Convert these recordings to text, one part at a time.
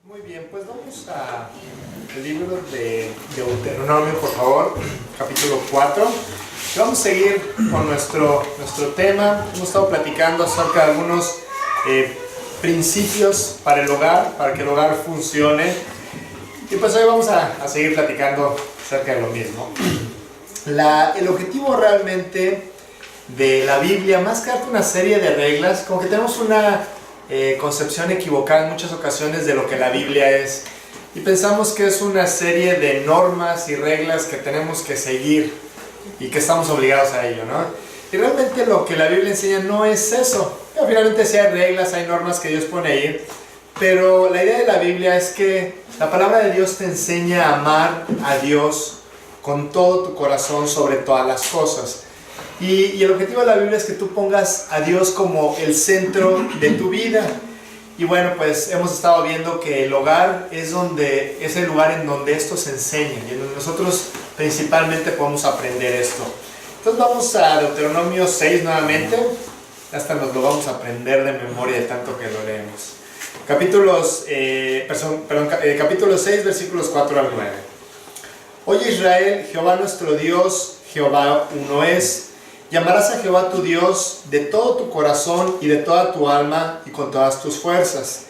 Muy bien, pues vamos al libro de Deuteronomio, por favor, capítulo 4. Vamos a seguir con nuestro tema. Hemos estado platicando acerca de algunos principios para el hogar, para que el hogar funcione. Y pues hoy vamos a seguir platicando acerca de lo mismo. El objetivo realmente de la Biblia, más que darte una serie de reglas, como que tenemos una concepción equivocada en muchas ocasiones de lo que la Biblia es, y pensamos que es una serie de normas y reglas que tenemos que seguir y que estamos obligados a ello, ¿no? Y realmente lo que la Biblia enseña no es eso. Finalmente sí hay reglas, hay normas que Dios pone ahí, pero la idea de la Biblia es que la palabra de Dios te enseña a amar a Dios con todo tu corazón sobre todas las cosas. Y el objetivo de la Biblia es que tú pongas a Dios como el centro de tu vida. Y bueno, pues hemos estado viendo que el hogar es el lugar en donde esto se enseña y en donde nosotros principalmente podemos aprender esto. Entonces vamos a Deuteronomio 6 nuevamente. Hasta nos lo vamos a aprender de memoria de tanto que lo leemos. Capítulo 6, versículos 4 al 9. Oye Israel, Jehová nuestro Dios, Jehová uno es. Llamarás a Jehová tu Dios de todo tu corazón y de toda tu alma y con todas tus fuerzas.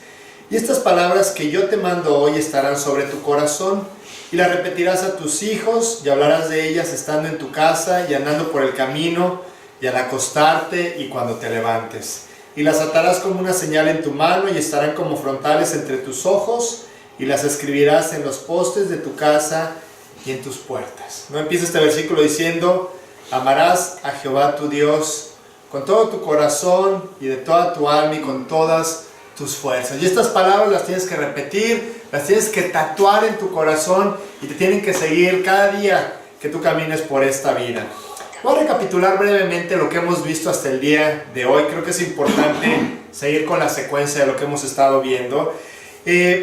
Y estas palabras que yo te mando hoy estarán sobre tu corazón, y las repetirás a tus hijos, y hablarás de ellas estando en tu casa y andando por el camino, y al acostarte y cuando te levantes. Y las atarás como una señal en tu mano, y estarán como frontales entre tus ojos, y las escribirás en los postes de tu casa y en tus puertas. No empieza este versículo diciendo: amarás a Jehová tu Dios con todo tu corazón y de toda tu alma y con todas tus fuerzas. Y estas palabras las tienes que repetir, las tienes que tatuar en tu corazón y te tienen que seguir cada día que tú camines por esta vida. Voy a recapitular brevemente lo que hemos visto hasta el día de hoy. Creo que es importante seguir con la secuencia de lo que hemos estado viendo.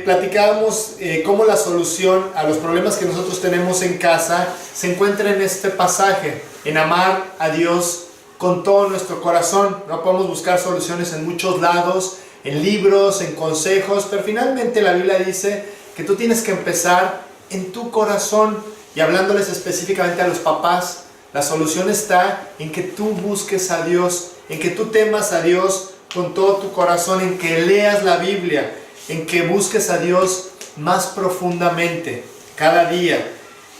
Platicábamos cómo la solución a los problemas que nosotros tenemos en casa se encuentra en este pasaje, en amar a Dios con todo nuestro corazón. No podemos buscar soluciones en muchos lados, en libros, en consejos, pero finalmente la Biblia dice que tú tienes que empezar en tu corazón. Y hablándoles específicamente a los papás, la solución está en que tú busques a Dios, en que tú temas a Dios con todo tu corazón, en que leas la Biblia, en que busques a Dios más profundamente cada día.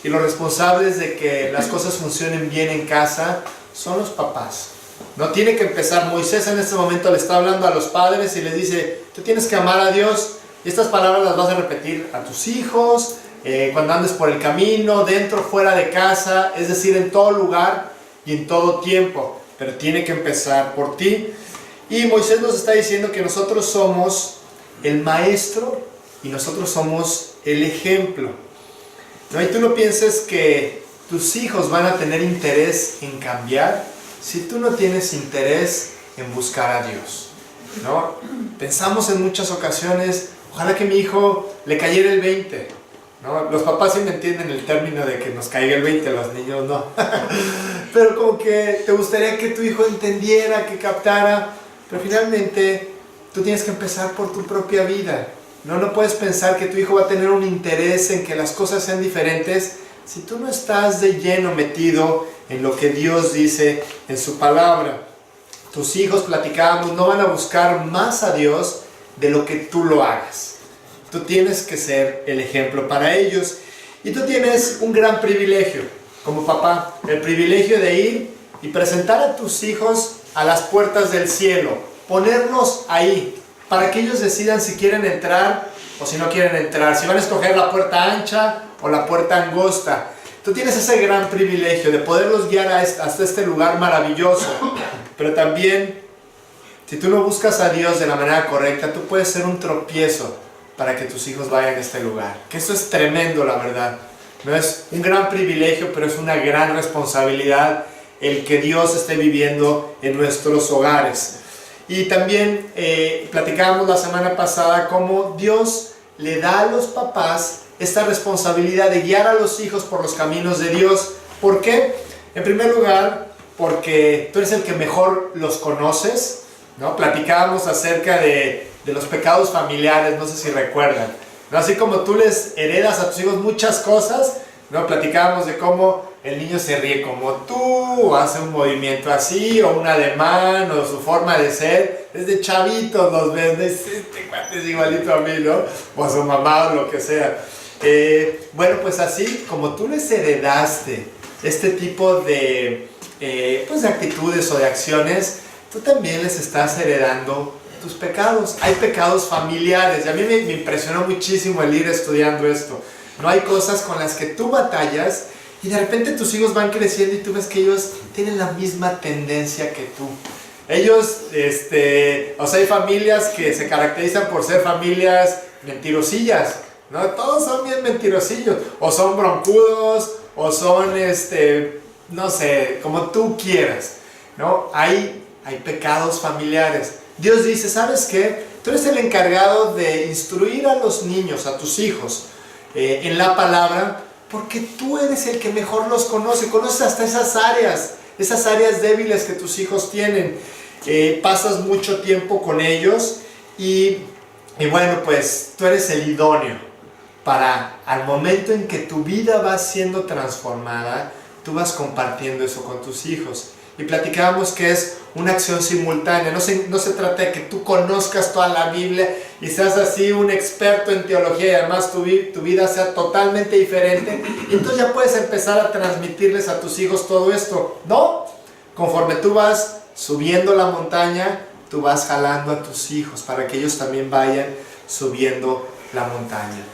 Y los responsables de que las cosas funcionen bien en casa son los papás. No tiene que empezar. Moisés en este momento le está hablando a los padres y les dice: tú tienes que amar a Dios, y estas palabras las vas a repetir a tus hijos, cuando andes por el camino, dentro, fuera de casa, es decir, en todo lugar y en todo tiempo. Pero tiene que empezar por ti. Y Moisés nos está diciendo que nosotros somos el maestro y nosotros somos el ejemplo, ¿no? Y tú no pienses que tus hijos van a tener interés en cambiar si tú no tienes interés en buscar a Dios, ¿no? Pensamos en muchas ocasiones: ojalá que mi hijo le cayera el 20, ¿no? Los papás sí me entienden el término de que nos caiga el 20, los niños no. Pero como que te gustaría que tu hijo entendiera, que captara, pero finalmente tú tienes que empezar por tu propia vida. No puedes pensar que tu hijo va a tener un interés en que las cosas sean diferentes si tú no estás de lleno metido en lo que Dios dice en su palabra. Tus hijos, platicábamos, no van a buscar más a Dios de lo que tú lo hagas. Tú tienes que ser el ejemplo para ellos. Y tú tienes un gran privilegio como papá, el privilegio de ir y presentar a tus hijos a las puertas del cielo. Ponerlos ahí para que ellos decidan si quieren entrar o si no quieren entrar, si van a escoger la puerta ancha o la puerta angosta. Tú tienes ese gran privilegio de poderlos guiar hasta este lugar maravilloso. Pero también, si tú no buscas a Dios de la manera correcta, tú puedes ser un tropiezo para que tus hijos vayan a este lugar. Que eso es tremendo, la verdad. No es un gran privilegio, pero es una gran responsabilidad el que Dios esté viviendo en nuestros hogares. Y también platicábamos la semana pasada cómo Dios le da a los papás esta responsabilidad de guiar a los hijos por los caminos de Dios. ¿Por qué? En primer lugar, porque tú eres el que mejor los conoces, ¿no? Platicábamos acerca de los pecados familiares, no sé si recuerdan. ¿no? Así como tú les heredas a tus hijos muchas cosas, ¿no? Platicábamos de cómo el niño se ríe como tú, o hace un movimiento así, o un ademán, o su forma de ser. Desde chavitos los ves, este cuate es igualito a mí, ¿no? O a su mamá, o lo que sea. Bueno, pues así como tú les heredaste este tipo de, pues de actitudes o de acciones, tú también les estás heredando tus pecados. Hay pecados familiares, y a mí me impresionó muchísimo el ir estudiando esto. No hay cosas con las que tú batallas y de repente tus hijos van creciendo y tú ves que ellos tienen la misma tendencia que tú. Ellos, o sea, hay familias que se caracterizan por ser familias mentirosillas, ¿no? Todos son bien mentirosillos, o son broncudos, o son, no sé, como tú quieras, ¿no? Hay pecados familiares. Dios dice, ¿sabes qué? Tú eres el encargado de instruir a los niños, a tus hijos, en la palabra, porque tú eres el que mejor los conoce, conoces hasta esas áreas débiles que tus hijos tienen, pasas mucho tiempo con ellos y bueno, pues tú eres el idóneo para al momento en que tu vida va siendo transformada, tú vas compartiendo eso con tus hijos. Y platicábamos que es una acción simultánea, no se trata de que tú conozcas toda la Biblia y seas así un experto en teología y además tu vida sea totalmente diferente y entonces ya puedes empezar a transmitirles a tus hijos todo esto. No, conforme tú vas subiendo la montaña, tú vas jalando a tus hijos para que ellos también vayan subiendo la montaña.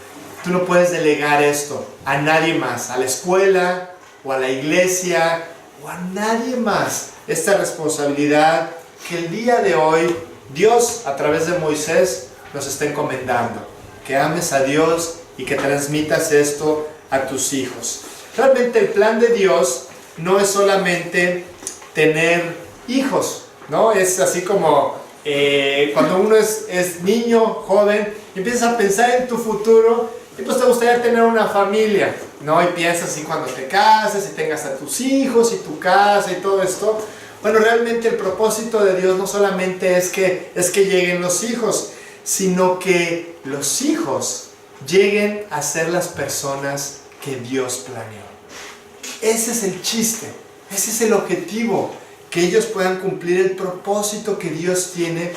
Tú no puedes delegar esto a nadie más, a la escuela o a la iglesia o a nadie más, esta responsabilidad que el día de hoy Dios a través de Moisés nos está encomendando, que ames a Dios y que transmitas esto a tus hijos. Realmente el plan de Dios no es solamente tener hijos, ¿no? Es así como cuando uno es niño, joven, y empiezas a pensar en tu futuro y pues te gustaría tener una familia, ¿no? Y piensas así cuando te cases y tengas a tus hijos y tu casa y todo esto. Bueno, realmente el propósito de Dios no solamente es que lleguen los hijos, sino que los hijos lleguen a ser las personas que Dios planeó. Ese es el chiste, ese es el objetivo, que ellos puedan cumplir el propósito que Dios tiene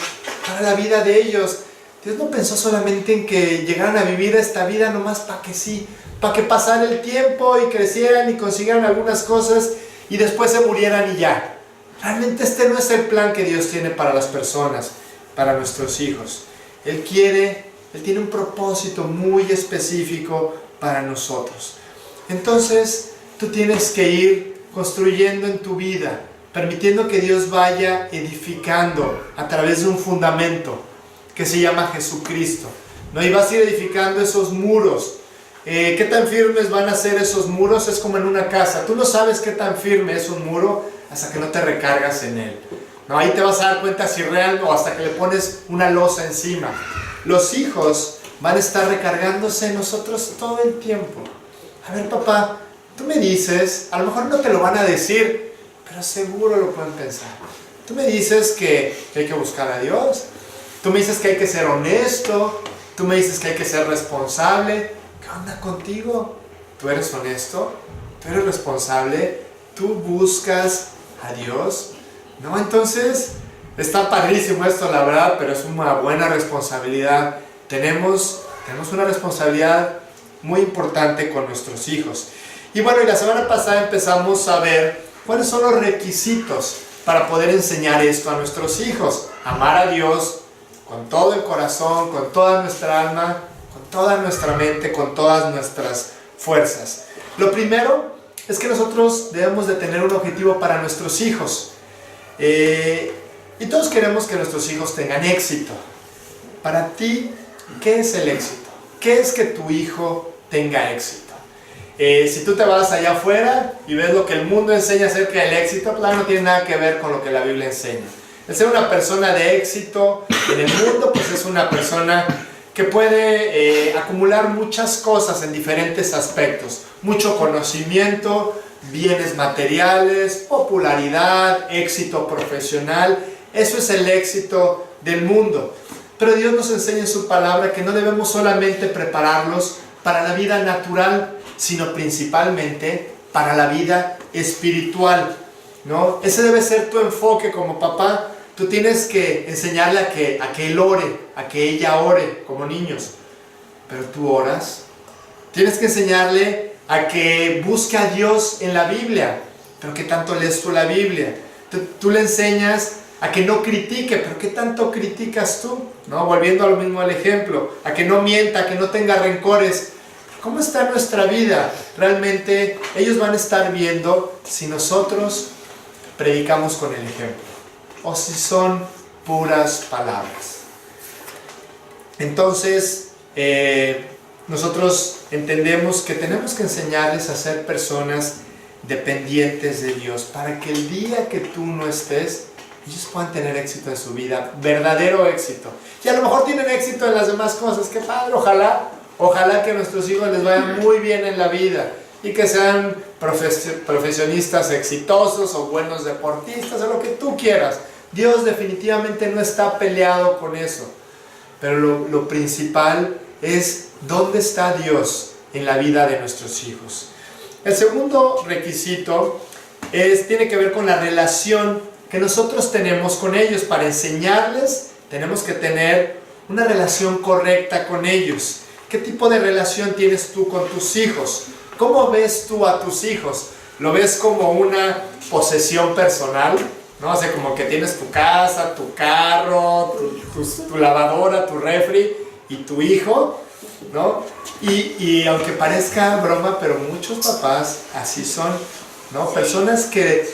para la vida de ellos. Dios no pensó solamente en que llegaran a vivir esta vida nomás para que sí, para que pasara el tiempo y crecieran y consiguieran algunas cosas y después se murieran y ya. Realmente este no es el plan que Dios tiene para las personas, para nuestros hijos. Él tiene un propósito muy específico para nosotros. Entonces, tú tienes que ir construyendo en tu vida, permitiendo que Dios vaya edificando a través de un fundamento que se llama Jesucristo, ¿no? Y vas a ir edificando esos muros. ¿Qué tan firmes van a ser esos muros? Es como en una casa. Tú no sabes qué tan firme es un muro hasta que no te recargas en él, ¿no? Ahí te vas a dar cuenta si real o hasta que le pones una losa encima. Los hijos van a estar recargándose en nosotros todo el tiempo. A ver, papá, tú me dices, a lo mejor no te lo van a decir, pero seguro lo pueden pensar. Tú me dices que hay que buscar a Dios. Tú me dices que hay que ser honesto. Tú me dices que hay que ser responsable. ¿Qué onda contigo? ¿Tú eres honesto? ¿Tú eres responsable? ¿Tú buscas a Dios? ¿No? Entonces, está padrísimo esto, la verdad, pero es una buena responsabilidad. Tenemos una responsabilidad muy importante con nuestros hijos. Y bueno, y la semana pasada empezamos a ver cuáles son los requisitos para poder enseñar esto a nuestros hijos. Amar a Dios con todo el corazón, con toda nuestra alma, con toda nuestra mente, con todas nuestras fuerzas. Lo primero es que nosotros debemos de tener un objetivo para nuestros hijos. Y todos queremos que nuestros hijos tengan éxito. Para ti, ¿qué es el éxito? ¿Qué es que tu hijo tenga éxito? Si tú te vas allá afuera y ves lo que el mundo enseña acerca del éxito, claro, no tiene nada que ver con lo que la Biblia enseña. El ser una persona de éxito en el mundo, pues es una persona que puede acumular muchas cosas en diferentes aspectos. Mucho conocimiento, bienes materiales, popularidad, éxito profesional. Eso es el éxito del mundo. Pero Dios nos enseña en su palabra que no debemos solamente prepararlos para la vida natural, sino principalmente para la vida espiritual, ¿no? Ese debe ser tu enfoque como papá. Tú tienes que enseñarle a que él ore, a que ella ore como niños. Pero tú oras. Tienes que enseñarle a que busque a Dios en la Biblia. Pero ¿qué tanto lees tú la Biblia? Tú le enseñas a que no critique, pero ¿qué tanto criticas tú? ¿No? Volviendo al mismo al ejemplo, a que no mienta, a que no tenga rencores. ¿Cómo está nuestra vida? Realmente ellos van a estar viendo si nosotros predicamos con el ejemplo o si son puras palabras. Entonces, nosotros entendemos que tenemos que enseñarles a ser personas dependientes de Dios para que el día que tú no estés, ellos puedan tener éxito en su vida, verdadero éxito. Y a lo mejor tienen éxito en las demás cosas, qué padre, ojalá que a nuestros hijos les vaya muy bien en la vida y que sean profesionistas exitosos o buenos deportistas o lo que tú quieras. Dios definitivamente no está peleado con eso, pero lo principal es dónde está Dios en la vida de nuestros hijos. El segundo requisito tiene que ver con la relación que nosotros tenemos con ellos. Para enseñarles tenemos que tener una relación correcta con ellos. ¿Qué tipo de relación tienes tú con tus hijos? ¿Cómo ves tú a tus hijos? ¿Lo ves como una posesión personal? ¿No? O sea, como que tienes tu casa, tu carro, tu lavadora, tu refri y tu hijo, ¿no? Y aunque parezca broma, pero muchos papás así son, ¿no? Personas que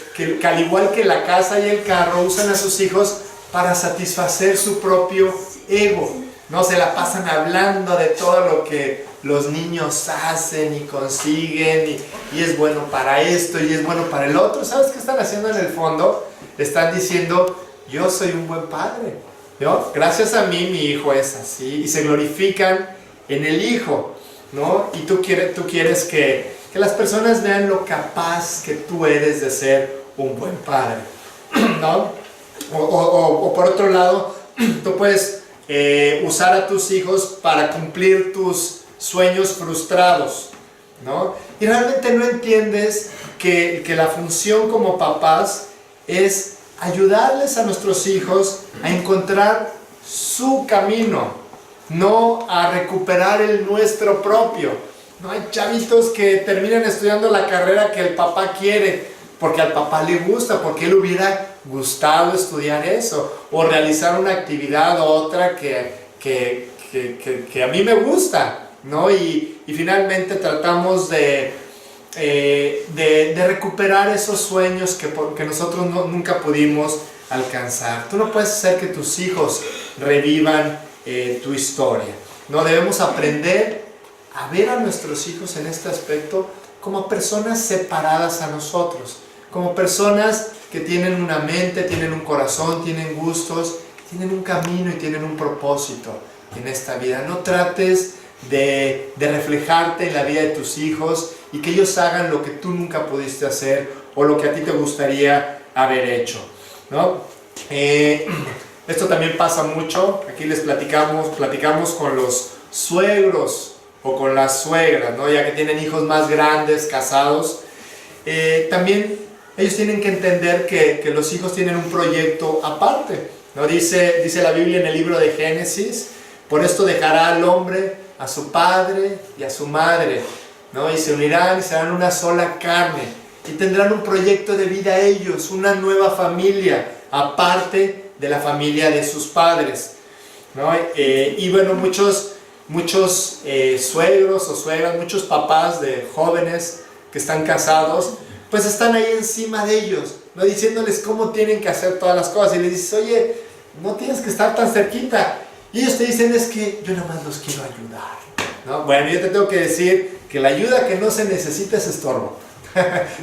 al igual que la casa y el carro usan a sus hijos para satisfacer su propio ego, ¿no? Se la pasan hablando de todo lo que los niños hacen y consiguen y es bueno para esto y es bueno para el otro. ¿Sabes qué están haciendo en el fondo? Están diciendo, yo soy un buen padre, ¿no? Gracias a mí mi hijo es así, y se glorifican en el hijo, ¿no? Y tú quieres que las personas vean lo capaz que tú eres de ser un buen padre, ¿no? O por otro lado, tú puedes usar a tus hijos para cumplir tus sueños frustrados, ¿no? Y realmente no entiendes que la función como papás es ayudarles a nuestros hijos a encontrar su camino, no a recuperar el nuestro propio. No hay chavitos que terminan estudiando la carrera que el papá quiere, porque al papá le gusta, porque él hubiera gustado estudiar eso, o realizar una actividad o otra que a mí me gusta, ¿no? Y finalmente tratamos de recuperar esos sueños que nosotros nunca pudimos alcanzar. Tú no puedes hacer que tus hijos revivan tu historia. No debemos aprender a ver a nuestros hijos en este aspecto como personas separadas a nosotros, como personas que tienen una mente, tienen un corazón, tienen gustos, tienen un camino y tienen un propósito en esta vida. No trates de reflejarte en la vida de tus hijos y que ellos hagan lo que tú nunca pudiste hacer o lo que a ti te gustaría haber hecho, ¿no? Esto también pasa mucho. Aquí les platicamos con los suegros o con las suegras, ¿no? Ya que tienen hijos más grandes, casados. También ellos tienen que entender que los hijos tienen un proyecto aparte, ¿no? Dice la Biblia en el libro de Génesis: por esto dejará al hombre a su padre y a su madre, ¿no? Y se unirán y serán una sola carne y tendrán un proyecto de vida ellos, una nueva familia aparte de la familia de sus padres, ¿no? Y bueno, muchos suegros o suegras, muchos papás de jóvenes que están casados, pues están ahí encima de ellos, ¿no? Diciéndoles cómo tienen que hacer todas las cosas, y les dices, oye, no tienes que estar tan cerquita. Y ellos te dicen, es que yo nada más los quiero ayudar, ¿no? Bueno, yo te tengo que decir que la ayuda que no se necesita es estorbo.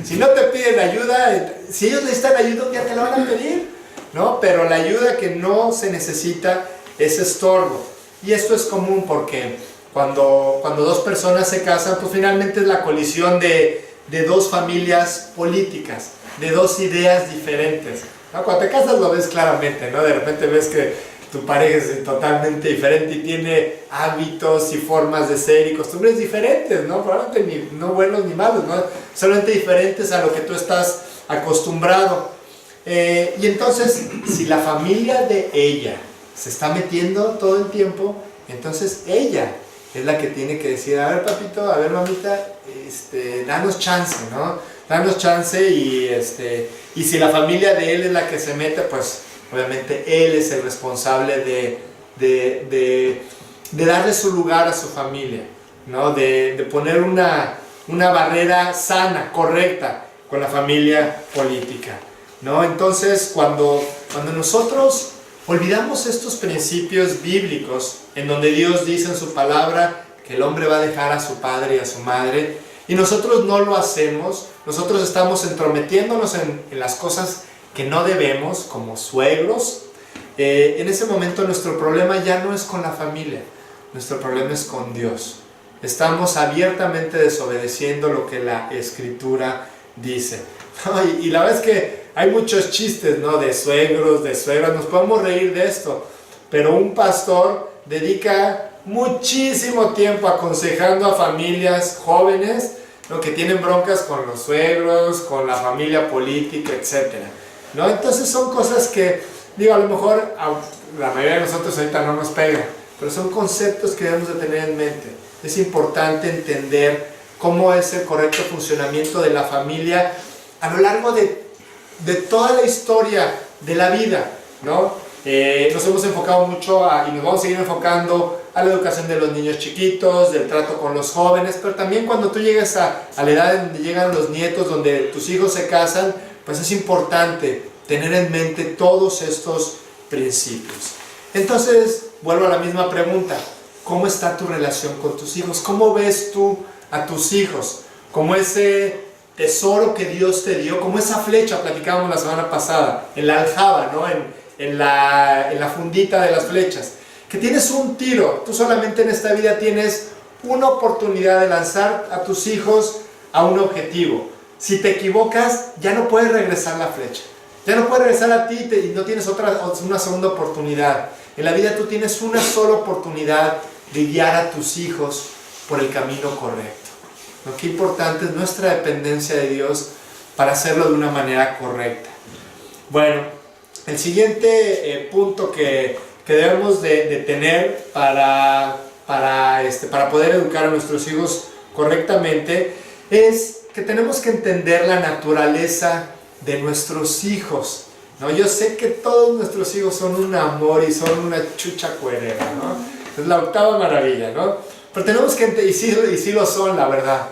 Si no te piden ayuda, si ellos necesitan ayuda, un día te la van a pedir, ¿no? Pero la ayuda que no se necesita es estorbo. Y esto es común porque cuando dos personas se casan, pues finalmente es la colisión de dos familias políticas, de dos ideas diferentes, ¿no? Cuando te casas lo ves claramente, ¿no? De repente ves que tu pareja es totalmente diferente y tiene hábitos y formas de ser y costumbres diferentes, ¿no? Probablemente no buenos ni malos, ¿no? Solamente diferentes a lo que tú estás acostumbrado. Y entonces, si la familia de ella se está metiendo todo el tiempo, entonces ella es la que tiene que decir, a ver papito, a ver mamita, danos chance, ¿no? Danos chance y si la familia de él es la que se mete, pues obviamente él es el responsable de darle su lugar a su familia, ¿no? De poner una barrera sana, correcta con la familia política, ¿no? Entonces, cuando nosotros olvidamos estos principios bíblicos en donde Dios dice en su palabra que el hombre va a dejar a su padre y a su madre, y nosotros no lo hacemos, nosotros estamos entrometiéndonos en las cosas que no debemos, como suegros, en ese momento nuestro problema ya no es con la familia, nuestro problema es con Dios. Estamos abiertamente desobedeciendo lo que la Escritura dice. Y la verdad es que hay muchos chistes, ¿no? De suegros, de suegras, nos podemos reír de esto, pero un pastor dedica muchísimo tiempo aconsejando a familias jóvenes, ¿no? Que tienen broncas con los suegros, con la familia política, etc., ¿no? Entonces son cosas que, digo, a lo mejor a la mayoría de nosotros ahorita no nos pega, pero son conceptos que debemos de tener en mente. Es importante entender cómo es el correcto funcionamiento de la familia a lo largo de toda la historia de la vida, ¿no? Nos hemos enfocado mucho y nos vamos a seguir enfocando a la educación de los niños chiquitos, del trato con los jóvenes, pero también cuando tú llegas a la edad en donde llegan los nietos, donde tus hijos se casan, pues es importante tener en mente todos estos principios. Entonces, vuelvo a la misma pregunta, ¿cómo está tu relación con tus hijos? ¿Cómo ves tú a tus hijos? Como ese tesoro que Dios te dio, como esa flecha, platicábamos la semana pasada, en la aljaba, ¿no? en la fundita de las flechas, que tienes un tiro, tú solamente en esta vida tienes una oportunidad de lanzar a tus hijos a un objetivo. Si te equivocas, ya no puedes regresar la flecha, ya no puedes regresar a ti y no tienes una segunda oportunidad. En la vida tú tienes una sola oportunidad de guiar a tus hijos por el camino correcto. ¿No? Qué importante es nuestra dependencia de Dios para hacerlo de una manera correcta. Bueno, el siguiente punto que debemos de tener para poder educar a nuestros hijos correctamente es que tenemos que entender la naturaleza de nuestros hijos, ¿no? Yo sé que todos nuestros hijos son un amor y son una chucha cuerera, ¿no? Es la octava maravilla, ¿no? Pero tenemos que entender, y sí lo son, la verdad.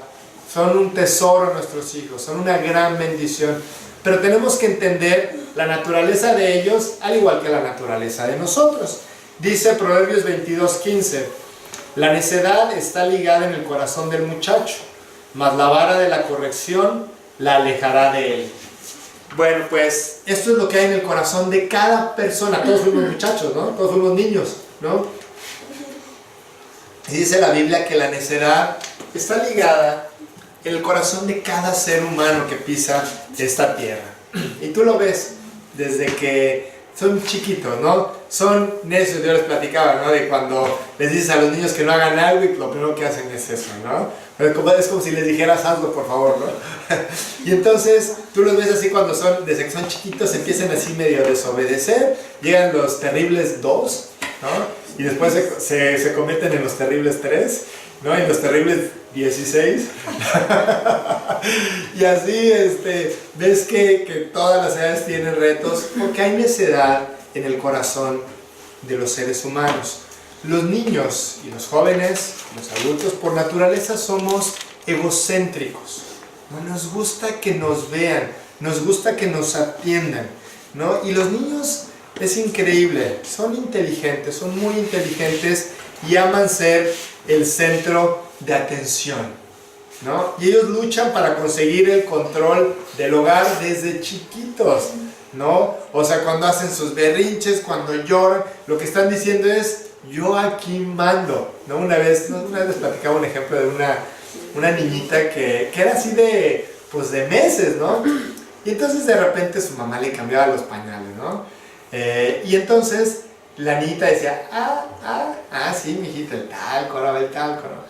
Son un tesoro nuestros hijos, son una gran bendición. Pero tenemos que entender la naturaleza de ellos, al igual que la naturaleza de nosotros. Dice Proverbios 22:15, la necedad está ligada en el corazón del muchacho, mas la vara de la corrección la alejará de él. Bueno, pues esto es lo que hay en el corazón de cada persona. Todos fuimos muchachos, ¿no? Todos fuimos niños, ¿no? Y dice la Biblia que la necedad está ligada en el corazón de cada ser humano que pisa esta tierra. Y tú lo ves desde que son chiquitos, ¿no? Son necios. Yo les platicaba, ¿no? De cuando les dices a los niños que no hagan algo y lo primero que hacen es eso, ¿no? Es como si les dijeras hazlo, por favor, ¿no? Y entonces tú los ves así desde que son chiquitos, empiezan así medio a desobedecer, llegan los terribles 2, ¿no? Y después se convierten en los terribles 3, ¿no? En los terribles 16. Y así ves que todas las edades tienen retos, porque hay necedad en el corazón de los seres humanos. Los niños y los jóvenes, los adultos, por naturaleza somos egocéntricos. No nos gusta que nos vean, nos gusta que nos atiendan, ¿no? Y los niños es increíble, son inteligentes, son muy inteligentes y aman ser el centro de atención, ¿no? Y ellos luchan para conseguir el control del hogar desde chiquitos, ¿no? O sea, cuando hacen sus berrinches, cuando lloran, lo que están diciendo es yo aquí mando, ¿no? Una vez les platicaba un ejemplo de una niñita que era así de meses, ¿no? Y entonces de repente su mamá le cambiaba los pañales, ¿no? Y entonces la niñita decía, sí, mijita, el talco, ahora va el talco, ¿no?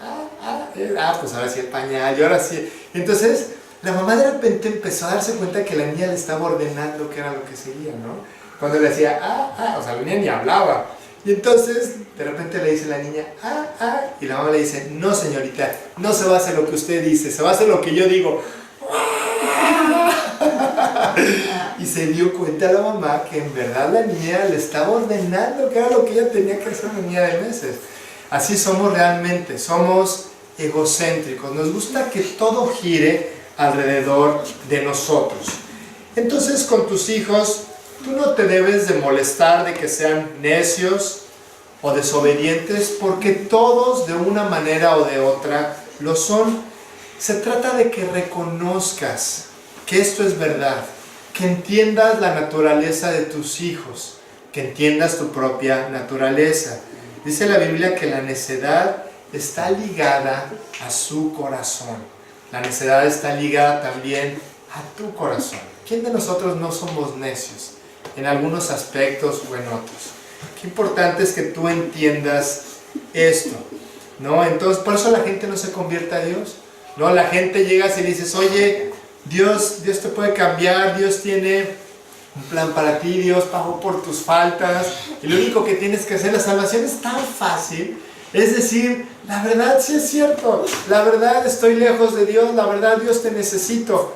Pues ahora sí el pañal, y ahora sí. Entonces, la mamá de repente empezó a darse cuenta que la niña le estaba ordenando qué era lo que seguía, ¿no? Cuando le decía, o sea, la niña ni hablaba. Y entonces, de repente le dice la niña, y la mamá le dice, no señorita, no se va a hacer lo que usted dice, se va a hacer lo que yo digo. Y se dio cuenta la mamá que en verdad la niña le estaba ordenando que era lo que ella tenía que hacer, una niña de meses. Así somos realmente, somos egocéntricos, nos gusta que todo gire alrededor de nosotros. Entonces con tus hijos, tú no te debes de molestar de que sean necios o desobedientes, porque todos de una manera o de otra lo son. Se trata de que reconozcas que esto es verdad, que entiendas la naturaleza de tus hijos, que entiendas tu propia naturaleza. Dice la Biblia que la necedad está ligada a su corazón. La necedad está ligada también a tu corazón. ¿Quién de nosotros no somos necios en algunos aspectos o en otros? Qué importante es que tú entiendas esto, ¿no? Entonces, por eso la gente no se convierte a Dios, ¿no? La gente llega y dices, oye, Dios te puede cambiar, Dios tiene un plan para ti, Dios pagó por tus faltas, y lo único que tienes que hacer, la salvación es tan fácil, es decir, la verdad sí es cierto, la verdad estoy lejos de Dios, la verdad Dios te necesito.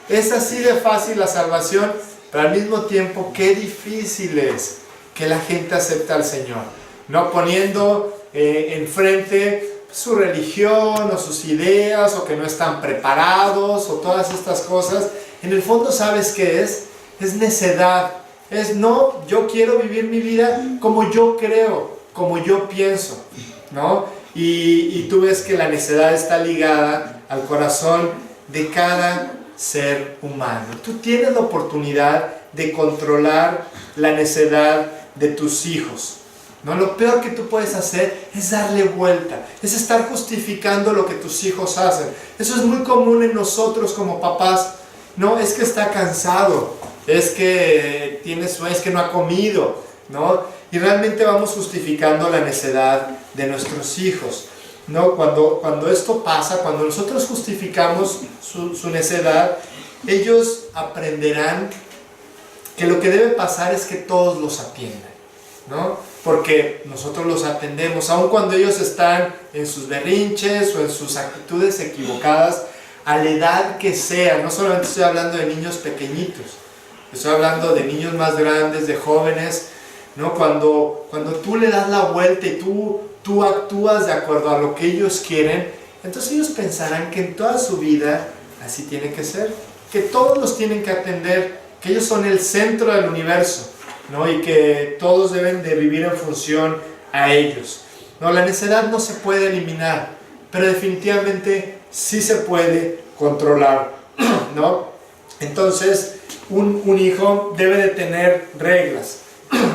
Es así de fácil la salvación, pero al mismo tiempo qué difícil es que la gente acepte al Señor, no poniendo enfrente su religión o sus ideas, o que no están preparados, o todas estas cosas. En el fondo, ¿sabes qué es? Es necedad. Es no, yo quiero vivir mi vida como yo creo, como yo pienso, ¿no? Y tú ves que la necedad está ligada al corazón de cada ser humano. Tú tienes la oportunidad de controlar la necedad de tus hijos, ¿no? Lo peor que tú puedes hacer es darle vuelta, es estar justificando lo que tus hijos hacen. Eso es muy común en nosotros como papás. No, es que está cansado, es que tiene sueño, es que no ha comido, ¿no? Y realmente vamos justificando la necedad de nuestros hijos, ¿no? Cuando esto pasa, cuando nosotros justificamos su necedad, ellos aprenderán que lo que debe pasar es que todos los atiendan, ¿no? Porque nosotros los atendemos, aun cuando ellos están en sus berrinches o en sus actitudes equivocadas, a la edad que sea. No solamente estoy hablando de niños pequeñitos, estoy hablando de niños más grandes, de jóvenes, ¿no? Cuando tú le das la vuelta y tú actúas de acuerdo a lo que ellos quieren, entonces ellos pensarán que en toda su vida así tiene que ser, que todos los tienen que atender, que ellos son el centro del universo, ¿no? Y que todos deben de vivir en función a ellos. No, la necedad no se puede eliminar, pero definitivamente sí se puede controlar, ¿no? Entonces, un hijo debe de tener reglas,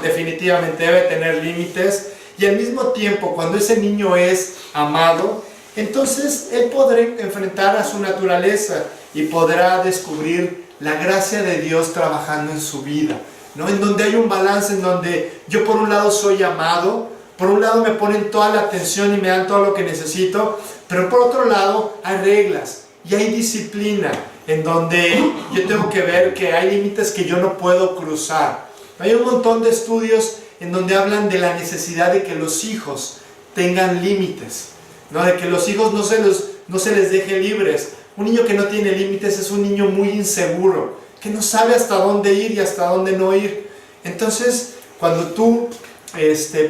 definitivamente debe tener límites, y al mismo tiempo, cuando ese niño es amado, entonces él podrá enfrentar a su naturaleza y podrá descubrir la gracia de Dios trabajando en su vida, ¿no? En donde hay un balance, en donde yo por un lado soy amado, por un lado me ponen toda la atención y me dan todo lo que necesito, pero por otro lado hay reglas y hay disciplina, en donde yo tengo que ver que hay límites que yo no puedo cruzar. Hay un montón de estudios en donde hablan de la necesidad de que los hijos tengan límites, ¿no? De que los hijos no se les deje libres. Un niño que no tiene límites es un niño muy inseguro, que no sabe hasta dónde ir y hasta dónde no ir. Entonces, cuando tú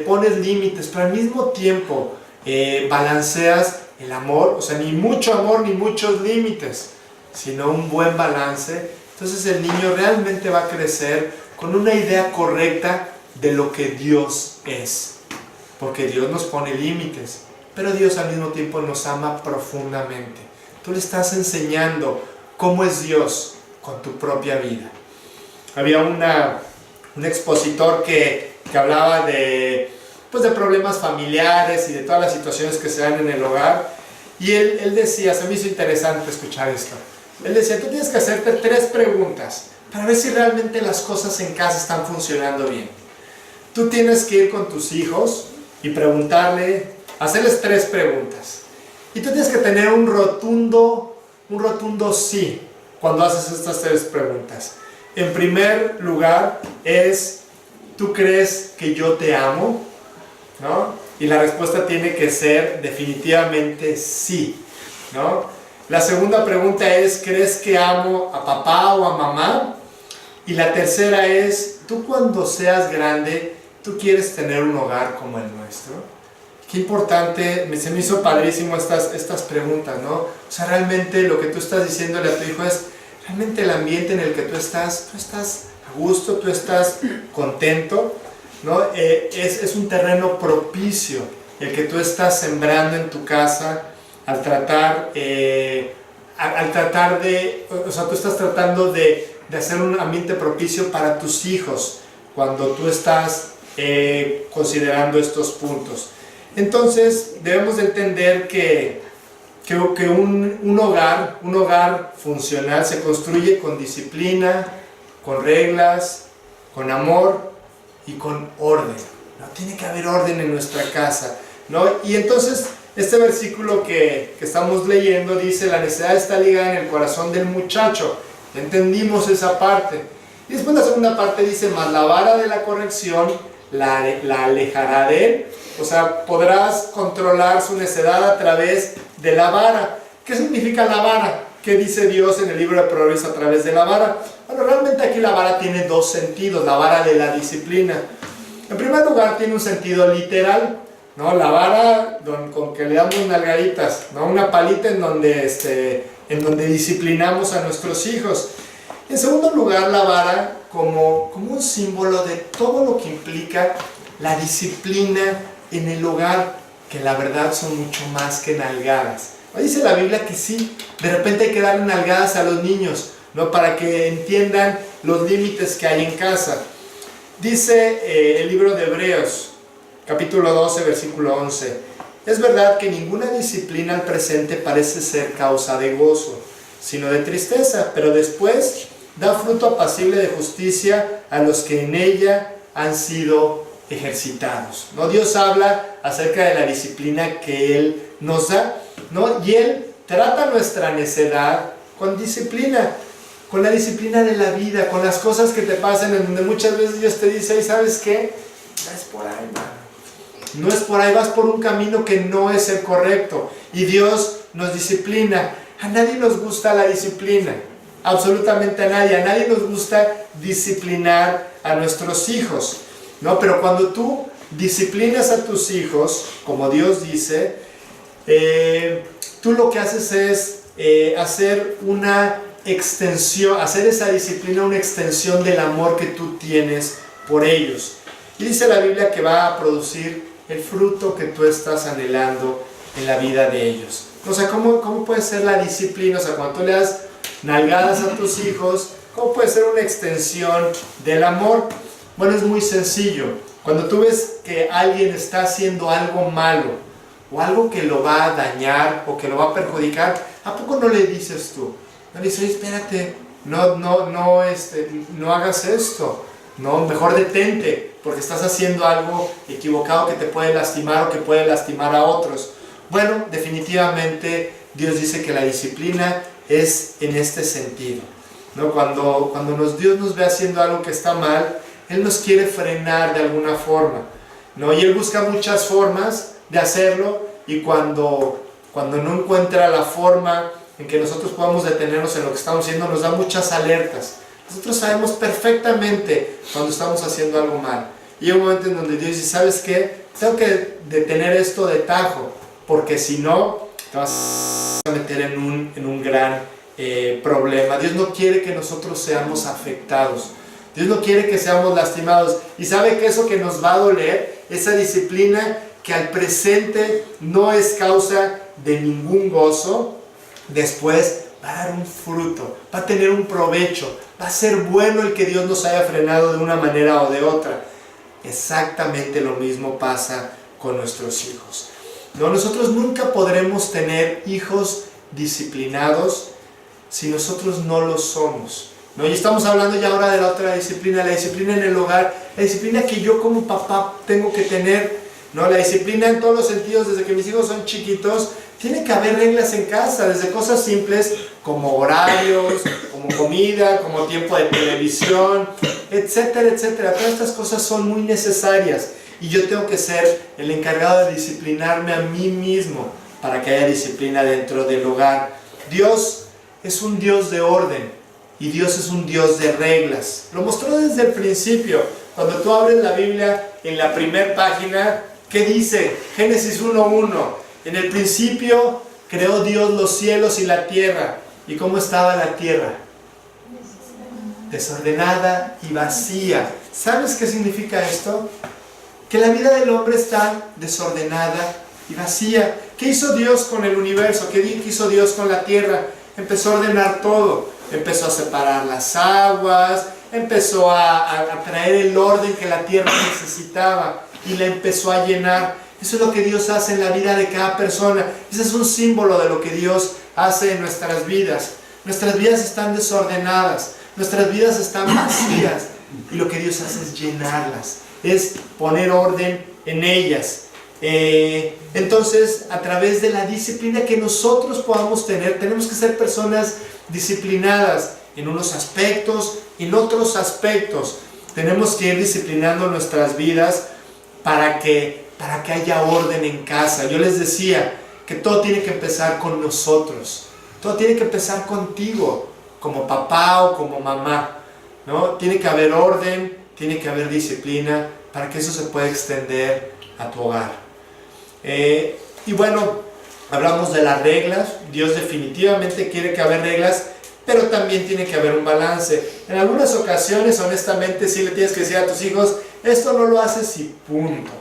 pones límites, pero al mismo tiempo balanceas el amor, o sea, ni mucho amor ni muchos límites, sino un buen balance, entonces el niño realmente va a crecer con una idea correcta de lo que Dios es. Porque Dios nos pone límites, pero Dios al mismo tiempo nos ama profundamente. Tú le estás enseñando cómo es Dios con tu propia vida. Había un expositor que hablaba de problemas familiares y de todas las situaciones que se dan en el hogar, y él decía, se me hizo interesante escuchar esto, él decía, tú tienes que hacerte 3 preguntas para ver si realmente las cosas en casa están funcionando bien. tú tienes que ir con tus hijos y hacerles 3 preguntas. Y tú tienes que tener un rotundo sí cuando haces estas 3 preguntas. En primer lugar es, ¿tú crees que yo te amo? ¿No? Y la respuesta tiene que ser definitivamente sí, ¿no? La segunda pregunta es, ¿crees que amo a papá o a mamá? Y la tercera es, ¿tú cuando seas grande, tú quieres tener un hogar como el nuestro? Qué importante, se me hizo padrísimo estas preguntas, ¿no? O sea, realmente lo que tú estás diciéndole a tu hijo es, realmente el ambiente en el que tú estás a gusto, tú estás contento, ¿no? Es un terreno propicio el que tú estás sembrando en tu casa al tratar de, o sea, tú estás tratando de hacer un ambiente propicio para tus hijos cuando tú estás considerando estos puntos. Entonces debemos de entender que un hogar funcional se construye con disciplina, con reglas, con amor y con orden, ¿no? Tiene que haber orden en nuestra casa, ¿no? Y entonces este versículo que estamos leyendo dice, la necedad está ligada en el corazón del muchacho. Entendimos esa parte. Y después la segunda parte dice, mas la vara de la corrección la alejará de él. O sea, podrás controlar su necedad a través de la vara. ¿Qué significa la vara? ¿Qué dice Dios en el libro de Proverbios a través de la vara? Bueno, realmente aquí la vara tiene 2 sentidos, la vara de la disciplina. En primer lugar tiene un sentido literal, ¿no? La vara con que le damos nalgaditas, ¿no? Una palita en donde disciplinamos a nuestros hijos. En segundo lugar, la vara como un símbolo de todo lo que implica la disciplina en el hogar, que la verdad son mucho más que nalgadas. Dice la Biblia que sí, de repente hay que darle nalgadas a los niños, ¿no? Para que entiendan los límites que hay en casa. Dice el libro de Hebreos, capítulo 12, versículo 11, es verdad que ninguna disciplina al presente parece ser causa de gozo, sino de tristeza, pero después da fruto apacible de justicia a los que en ella han sido ejercitados, ¿no? Dios habla acerca de la disciplina que Él nos da, ¿no? Y Él trata nuestra necedad con disciplina, con la disciplina de la vida, con las cosas que te pasan, en donde muchas veces Dios te dice, ¿sabes qué? No es por ahí, mano. No es por ahí, vas por un camino que no es el correcto. Y Dios nos disciplina. A nadie nos gusta la disciplina. Absolutamente a nadie nos gusta disciplinar a nuestros hijos, ¿no? Pero cuando tú disciplinas a tus hijos, como Dios dice, tú lo que haces es hacer una extensión, hacer esa disciplina una extensión del amor que tú tienes por ellos. Y dice la Biblia que va a producir el fruto que tú estás anhelando en la vida de ellos. O sea, ¿cómo puede ser la disciplina? O sea, cuando tú le das nalgadas a tus hijos, ¿cómo puede ser una extensión del amor? Bueno, es muy sencillo. Cuando tú ves que alguien está haciendo algo malo, o algo que lo va a dañar, o que lo va a perjudicar, ¿a poco no le dices tú? No le dices, espérate, no hagas esto. No, mejor detente, porque estás haciendo algo equivocado que te puede lastimar o que puede lastimar a otros. Bueno, definitivamente Dios dice que la disciplina es en este sentido, ¿no? Cuando Dios nos ve haciendo algo que está mal, Él nos quiere frenar de alguna forma, ¿no? Y Él busca muchas formas de hacerlo, y cuando no encuentra la forma en que nosotros podamos detenernos en lo que estamos haciendo, nos da muchas alertas. Nosotros sabemos perfectamente cuando estamos haciendo algo mal. Y hay un momento en donde Dios dice, ¿sabes qué? Tengo que detener esto de tajo, porque si no, te vas a meter en un gran problema. Dios no quiere que nosotros seamos afectados. Dios no quiere que seamos lastimados. Y sabe que eso que nos va a doler, esa disciplina que al presente no es causa de ningún gozo, después va a dar un fruto, va a tener un provecho, va a ser bueno el que Dios nos haya frenado de una manera o de otra. Exactamente lo mismo pasa con nuestros hijos. No, nosotros nunca podremos tener hijos disciplinados si nosotros no lo somos. ¿no? Y estamos hablando ya ahora de la otra disciplina, la disciplina en el hogar, la disciplina que yo como papá tengo que tener, ¿no? La disciplina en todos los sentidos, desde que mis hijos son chiquitos, tiene que haber reglas en casa, desde cosas simples como horarios, como comida, como tiempo de televisión, etcétera, etcétera. Todas estas cosas son muy necesarias y yo tengo que ser el encargado de disciplinarme a mí mismo para que haya disciplina dentro del hogar. Dios es un Dios de orden y Dios es un Dios de reglas. Lo mostró desde el principio. Cuando tú abres la Biblia en la primera página, ¿qué dice? Génesis 1:1. En el principio creó Dios los cielos y la tierra. ¿Y cómo estaba la tierra? Desordenada y vacía. ¿Sabes qué significa esto? Que la vida del hombre está desordenada y vacía. ¿Qué hizo Dios con el universo? ¿Qué hizo Dios con la tierra? Empezó a ordenar todo. Empezó a separar las aguas, empezó a traer el orden que la tierra necesitaba y la empezó a llenar. Eso es lo que Dios hace en la vida de cada persona. Ese es un símbolo de lo que Dios hace en nuestras vidas. Nuestras vidas están desordenadas, nuestras vidas están vacías y lo que Dios hace es llenarlas, es poner orden en ellas. Entonces, a través de la disciplina que nosotros podamos tener, tenemos que ser personas disciplinadas en unos aspectos, en otros aspectos. Tenemos que ir disciplinando nuestras vidas para que haya orden en casa. Yo les decía que todo tiene que empezar con nosotros. Todo tiene que empezar contigo, como papá o como mamá, ¿no? Tiene que haber orden, tiene que haber disciplina para que eso se pueda extender a tu hogar. Y bueno, hablamos de las reglas. Dios definitivamente quiere que haya reglas, pero también tiene que haber un balance. En algunas ocasiones, honestamente, sí le tienes que decir a tus hijos, esto no lo haces y punto.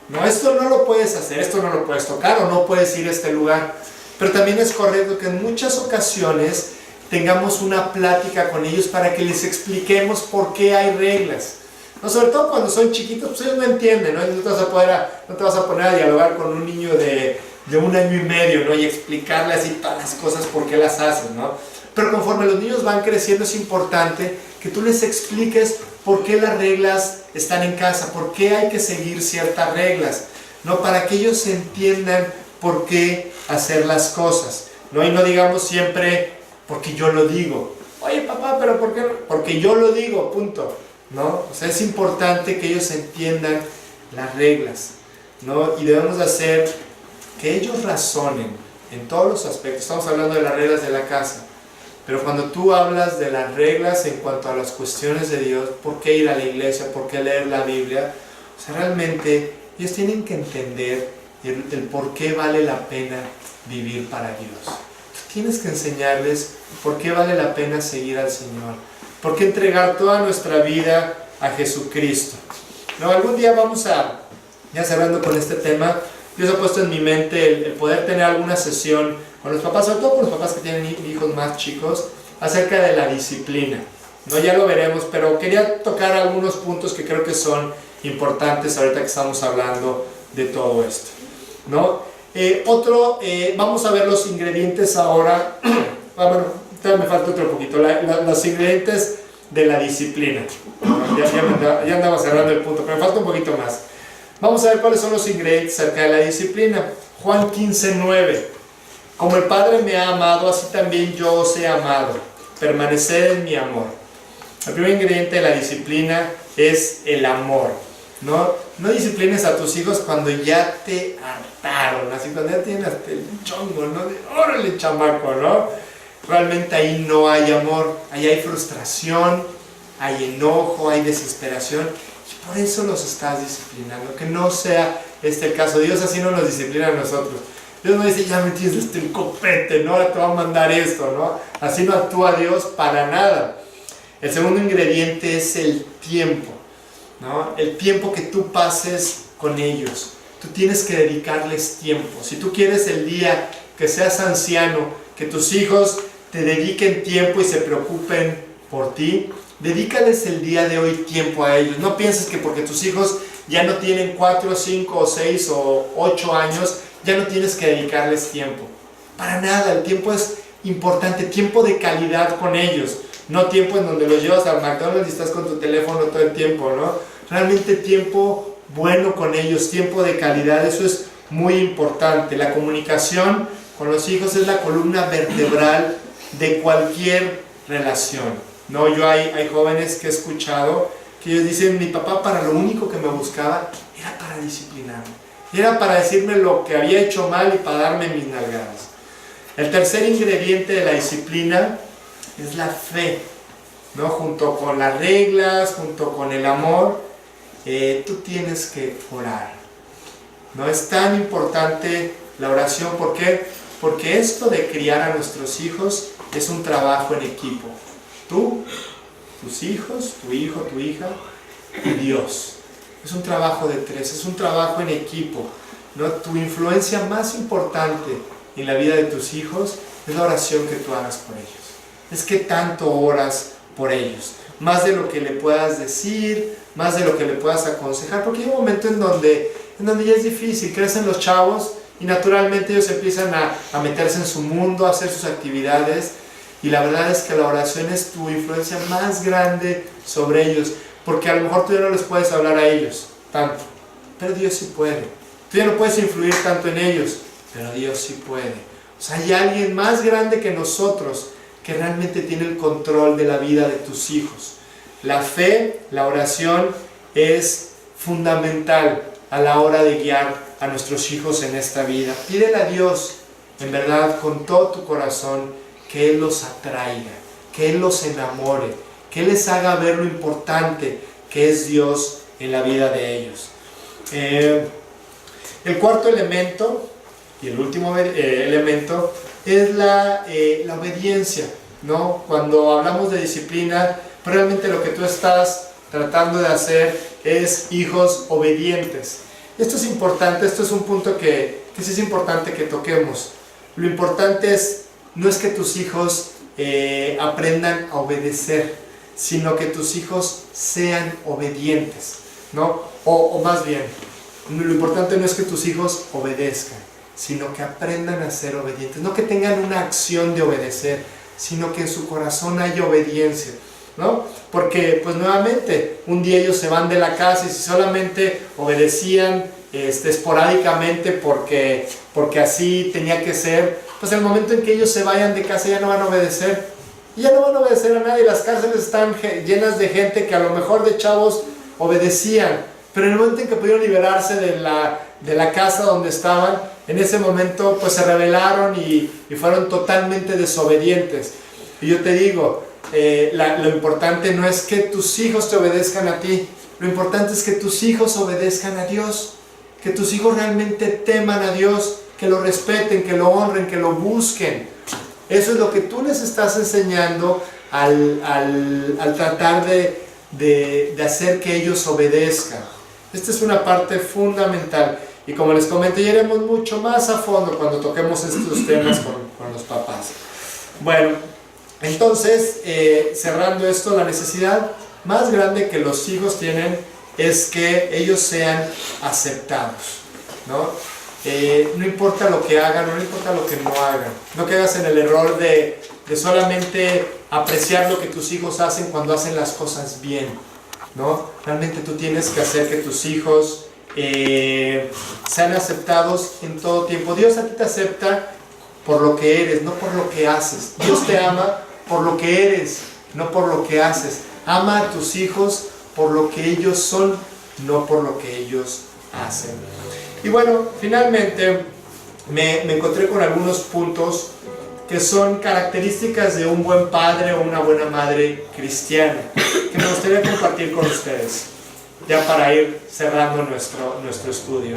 No, esto no lo puedes hacer, esto no lo puedes tocar o no puedes ir a este lugar. Pero también es correcto que en muchas ocasiones tengamos una plática con ellos para que les expliquemos por qué hay reglas. No, sobre todo cuando son chiquitos, pues ellos no entienden, ¿no? No te vas a poner a dialogar con un niño de 1 año y medio, ¿no? Y explicarle así todas las cosas por qué las hacen, ¿no? Pero conforme los niños van creciendo es importante que tú les expliques por qué las reglas están en casa, por qué hay que seguir ciertas reglas, ¿no? Para que ellos entiendan por qué hacer las cosas, ¿no? Y no digamos siempre, porque yo lo digo. Oye, papá, pero ¿por qué no? Porque yo lo digo, punto, ¿no? O sea, es importante que ellos entiendan las reglas, ¿no? Y debemos de hacer que ellos razonen en todos los aspectos. Estamos hablando de las reglas de la casa, pero cuando tú hablas de las reglas en cuanto a las cuestiones de Dios, ¿por qué ir a la iglesia? ¿Por qué leer la Biblia? O sea, realmente ellos tienen que entender el por qué vale la pena vivir para Dios. Tú tienes que enseñarles por qué vale la pena seguir al Señor, por qué entregar toda nuestra vida a Jesucristo. No, algún día vamos a, ya cerrando con este tema, Dios ha puesto en mi mente el poder tener alguna sesión con los papás, sobre todo con los papás que tienen hijos más chicos, acerca de la disciplina. No, ya lo veremos, pero quería tocar algunos puntos que creo que son importantes ahorita que estamos hablando de todo esto, ¿no? Vamos a ver los ingredientes ahora. Bueno, me falta otro poquito, los ingredientes de la disciplina. Ya andaba cerrando el punto, pero me falta un poquito más. Vamos a ver cuáles son los ingredientes acerca de la disciplina. Juan 15:9. Como el Padre me ha amado, así también yo os he amado. Permaneced en mi amor. El primer ingrediente de la disciplina es el amor, ¿no? No disciplines a tus hijos cuando ya te hartaron, así cuando ya tienen hasta el chongo, ¿no? De, órale, chamaco, ¿no? Realmente ahí no hay amor, ahí hay frustración, hay enojo, hay desesperación. Y por eso los estás disciplinando, que no sea este el caso. Dios así no nos disciplina a nosotros. Dios no dice, ya me tienes el copete, ¿no? Ahora te va a mandar esto, ¿no? Así no actúa Dios para nada. El segundo ingrediente es el tiempo, ¿no? El tiempo que tú pases con ellos. Tú tienes que dedicarles tiempo. Si tú quieres el día que seas anciano, que tus hijos te dediquen tiempo y se preocupen por ti, dedícales el día de hoy tiempo a ellos. No pienses que porque tus hijos ya no tienen 4, 5, o 6 o 8 años, ya no tienes que dedicarles tiempo. Para nada, el tiempo es importante, tiempo de calidad con ellos. No tiempo en donde los llevas al McDonald's y estás con tu teléfono todo el tiempo, ¿no? Realmente tiempo bueno con ellos, tiempo de calidad, eso es muy importante. La comunicación con los hijos es la columna vertebral de cualquier relación, ¿no? Hay jóvenes que he escuchado que ellos dicen, mi papá para lo único que me buscaba era para disciplinarme, era para decirme lo que había hecho mal y para darme mis nalgadas. El tercer ingrediente de la disciplina es la fe, ¿no? Junto con las reglas, junto con el amor, tú tienes que orar, ¿no? Es tan importante la oración. ¿Por qué? Porque esto de criar a nuestros hijos es un trabajo en equipo. Tú, tus hijos, tu hijo, tu hija y Dios. Es un trabajo de tres, es un trabajo en equipo, ¿no? Tu influencia más importante en la vida de tus hijos es la oración que tú hagas por ellos. Es que tanto oras por ellos, más de lo que le puedas decir, más de lo que le puedas aconsejar, porque hay un momento en donde ya es difícil, crecen los chavos y naturalmente ellos empiezan a meterse en su mundo, a hacer sus actividades, y la verdad es que la oración es tu influencia más grande sobre ellos, porque a lo mejor tú ya no les puedes hablar a ellos tanto, pero Dios sí puede. Tú ya no puedes influir tanto en ellos, pero Dios sí puede. O sea, hay alguien más grande que nosotros que realmente tiene el control de la vida de tus hijos. La fe, la oración es fundamental a la hora de guiar a nuestros hijos en esta vida. Pídele a Dios, en verdad, con todo tu corazón, que Él los atraiga, que Él los enamore, que Él les haga ver lo importante que es Dios en la vida de ellos. El cuarto elemento y el último elemento es la obediencia, ¿no? Cuando hablamos de disciplina, realmente lo que tú estás tratando de hacer es hijos obedientes. Esto es importante, esto es un punto que sí es importante que toquemos. Lo importante no es que tus hijos aprendan a obedecer, sino que tus hijos sean obedientes, ¿no? O más bien, lo importante no es que tus hijos obedezcan, sino que aprendan a ser obedientes, no que tengan una acción de obedecer, sino que en su corazón haya obediencia, ¿no? Porque, pues nuevamente, un día ellos se van de la casa y si solamente obedecían esporádicamente porque así tenía que ser, pues el momento en que ellos se vayan de casa ya no van a obedecer, y ya no van a obedecer a nadie. Las cárceles están llenas de gente que a lo mejor de chavos obedecían, pero en el momento en que pudieron liberarse de la casa donde estaban, en ese momento pues se rebelaron y fueron totalmente desobedientes. Y yo te digo, lo importante no es que tus hijos te obedezcan a ti, lo importante es que tus hijos obedezcan a Dios, que tus hijos realmente teman a Dios, que lo respeten, que lo honren, que lo busquen. Eso es lo que tú les estás enseñando al tratar de hacer que ellos obedezcan. Esta es una parte fundamental. Y como les comenté, ya iremos mucho más a fondo cuando toquemos estos temas con los papás. Bueno, entonces, cerrando esto, la necesidad más grande que los hijos tienen es que ellos sean aceptados, ¿no? No importa lo que hagan, no importa lo que no hagan. No caigas en el error de solamente apreciar lo que tus hijos hacen cuando hacen las cosas bien, ¿no? Realmente tú tienes que hacer que tus hijos sean aceptados en todo tiempo. Dios a ti te acepta por lo que eres, no por lo que haces. Dios te ama por lo que eres, no por lo que haces. Ama a tus hijos por lo que ellos son, no por lo que ellos hacen. Y bueno, finalmente me encontré con algunos puntos que son características de un buen padre o una buena madre cristiana, que me gustaría compartir con ustedes, ya para ir cerrando nuestro estudio.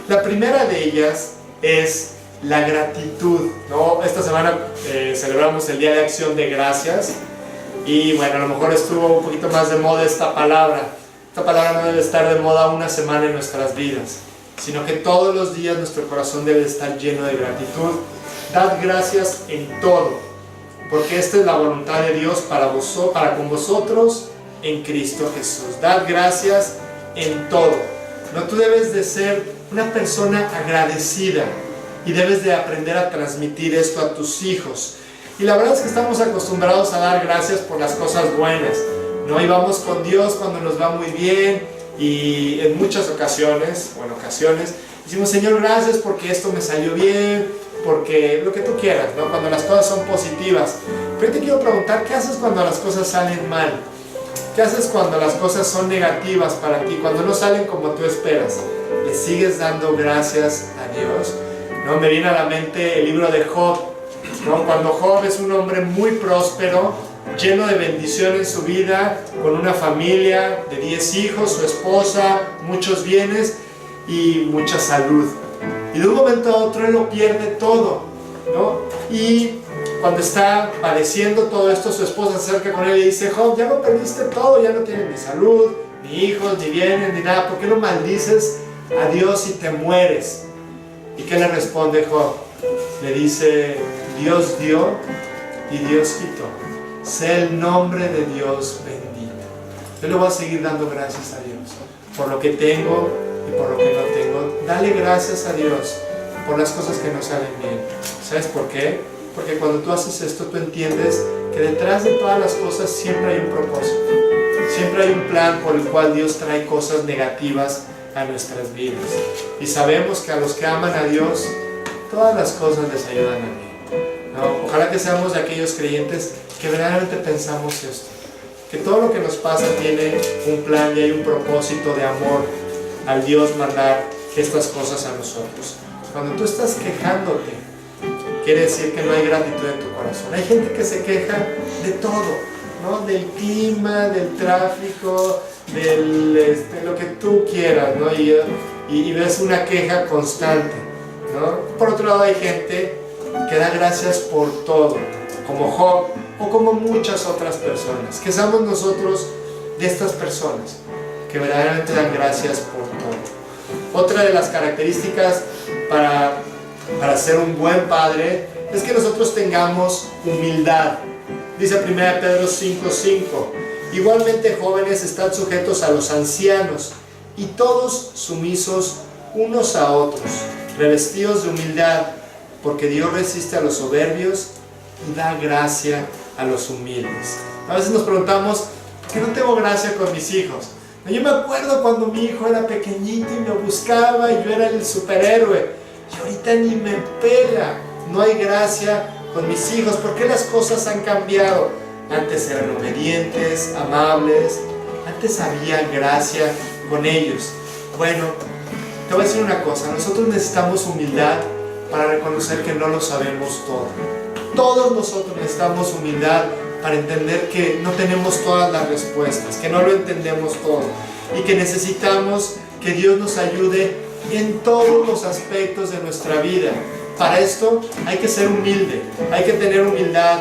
La primera de ellas es la gratitud, ¿no? Esta semana celebramos el Día de Acción de Gracias y bueno, a lo mejor estuvo un poquito más de moda esta palabra. Esta palabra no debe estar de moda una semana en nuestras vidas, sino que todos los días nuestro corazón debe estar lleno de gratitud. Dad gracias en todo, porque esta es la voluntad de Dios para con vosotros en Cristo Jesús. Dad gracias en todo. No, tú debes de ser una persona agradecida y debes de aprender a transmitir esto a tus hijos. Y la verdad es que estamos acostumbrados a dar gracias por las cosas buenas, ¿no? Y vamos con Dios cuando nos va muy bien, y en muchas ocasiones, decimos, Señor, gracias porque esto me salió bien, porque lo que tú quieras, ¿no? Cuando las cosas son positivas. Pero te quiero preguntar, ¿qué haces cuando las cosas salen mal? ¿Qué haces cuando las cosas son negativas para ti? Cuando no salen como tú esperas. ¿Le sigues dando gracias a Dios? ¿No? Me viene a la mente el libro de Job, ¿no? Cuando Job es un hombre muy próspero, lleno de bendición en su vida, con una familia de 10 hijos, su esposa, muchos bienes y mucha salud. Y de un momento a otro él lo pierde todo, ¿no? Y cuando está padeciendo todo esto, su esposa se acerca con él y dice, Job, ya lo perdiste todo, ya no tienes ni salud, ni hijos, ni bienes, ni nada. ¿Por qué no maldices a Dios y te mueres? ¿Y qué le responde Job? Le dice, Dios dio y Dios quitó. Sea el nombre de Dios bendito. Yo le voy a seguir dando gracias a Dios por lo que tengo y por lo que no tengo. Dale gracias a Dios por las cosas que no salen bien. ¿Sabes por qué? Porque cuando tú haces esto, tú entiendes que detrás de todas las cosas siempre hay un propósito. Siempre hay un plan por el cual Dios trae cosas negativas a nuestras vidas. Y sabemos que a los que aman a Dios, todas las cosas les ayudan a bien, ¿no? Ojalá que seamos de aquellos creyentes que verdaderamente pensamos esto, que todo lo que nos pasa tiene un plan y hay un propósito de amor al Dios mandar estas cosas a nosotros. Cuando tú estás quejándote, quiere decir que no hay gratitud en tu corazón. Hay gente que se queja de todo, ¿no? Del clima, del tráfico, lo que tú quieras, ¿no? Y ves una queja constante, ¿no? Por otro lado hay gente que da gracias por todo, como Job o como muchas otras personas. Que seamos nosotros de estas personas que verdaderamente dan gracias por todo. Otra de las características para ser un buen padre es que nosotros tengamos humildad. Dice 1 Pedro 5:5, igualmente jóvenes, están sujetos a los ancianos y todos sumisos unos a otros, revestidos de humildad, porque Dios resiste a los soberbios y da gracia a los humildes. A veces nos preguntamos, ¿por qué no tengo gracia con mis hijos? Yo me acuerdo cuando mi hijo era pequeñito y me buscaba y yo era el superhéroe, y ahorita ni me pela. No hay gracia con mis hijos. ¿Por qué las cosas han cambiado? Antes eran obedientes, amables, antes había gracia con ellos. Bueno, te voy a decir una cosa, nosotros necesitamos humildad para reconocer que no lo sabemos todo. Todos nosotros necesitamos humildad para entender que no tenemos todas las respuestas, que no lo entendemos todo y que necesitamos que Dios nos ayude en todos los aspectos de nuestra vida. Para esto hay que ser humilde, hay que tener humildad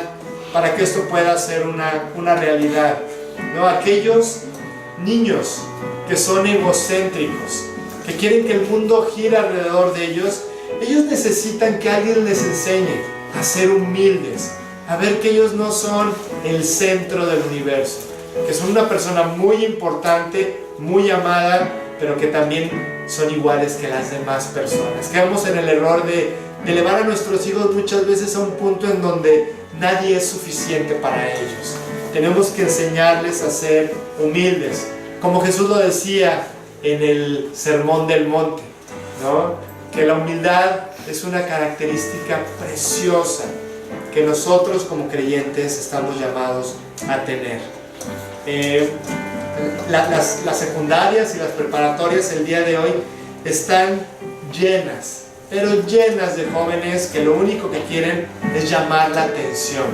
para que esto pueda ser una realidad, ¿no? Aquellos niños que son egocéntricos, que quieren que el mundo gire alrededor de ellos, ellos necesitan que alguien les enseñe a ser humildes, a ver que ellos no son el centro del universo, que son una persona muy importante, muy amada, pero que también son iguales que las demás personas. Quedamos en el error de elevar a nuestros hijos muchas veces a un punto en donde nadie es suficiente para ellos. Tenemos que enseñarles a ser humildes, como Jesús lo decía en el Sermón del Monte, ¿no? Que la humildad es una característica preciosa que nosotros como creyentes estamos llamados a tener. Las secundarias y las preparatorias el día de hoy están llenas, pero llenas de jóvenes que lo único que quieren es llamar la atención,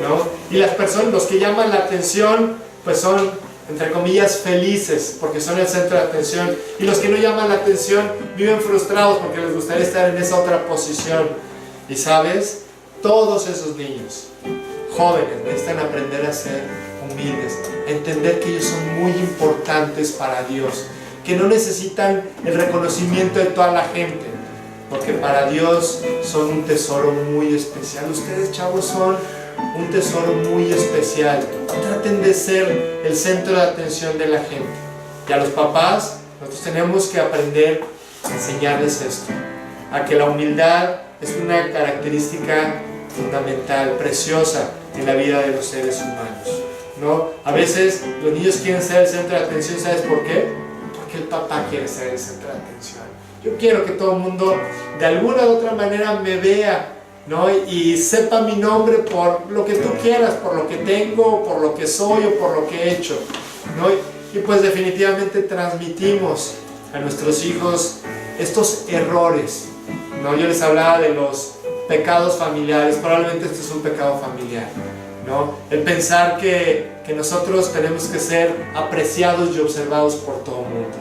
¿no? Y las personas, los que llaman la atención, pues son, entre comillas, felices porque son el centro de atención, y los que no llaman la atención viven frustrados porque les gustaría estar en esa otra posición. Y sabes, todos esos niños jóvenes necesitan aprender a ser humildes, entender que ellos son muy importantes para Dios, que no necesitan el reconocimiento de toda la gente, porque para Dios son un tesoro muy especial. Ustedes, chavos, son un tesoro muy especial. Traten de ser el centro de atención de la gente. Y a los papás, nosotros tenemos que aprender a enseñarles esto, a que la humildad es una característica fundamental, preciosa en la vida de los seres humanos, ¿no? A veces los niños quieren ser el centro de atención, ¿sabes por qué? Porque el papá quiere ser el centro de atención. Yo quiero que todo el mundo de alguna u otra manera me vea, ¿no? Y sepa mi nombre por lo que tú quieras, por lo que tengo, por lo que soy o por lo que he hecho, ¿no? Y pues definitivamente transmitimos a nuestros hijos estos errores, ¿no? Yo les hablaba de los pecados familiares, probablemente este es un pecado familiar, ¿no? El pensar que nosotros tenemos que ser apreciados y observados por todo el mundo.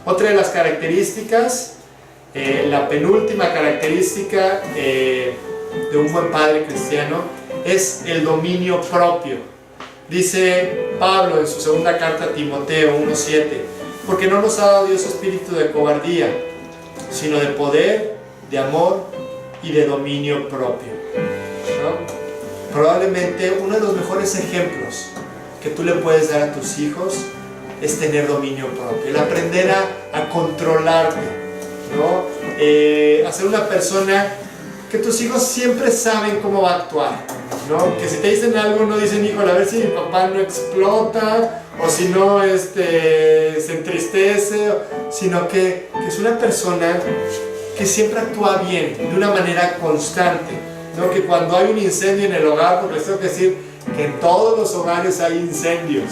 Otra de las características, la penúltima característica de un buen padre cristiano es el dominio propio. Dice Pablo en su segunda carta a Timoteo 1:7, porque no nos ha dado Dios espíritu de cobardía, sino de poder, de amor y de dominio propio, ¿no? Probablemente uno de los mejores ejemplos que tú le puedes dar a tus hijos es tener dominio propio, el aprender a controlarte, ¿no? A ser una persona que tus hijos siempre saben cómo va a actuar, ¿no? Que si te dicen algo no dicen, híjole, a ver si mi papá no explota o si no se entristece, sino que es una persona que siempre actúa bien, de una manera constante, ¿no? Que cuando hay un incendio en el hogar, porque les tengo que decir que en todos los hogares hay incendios,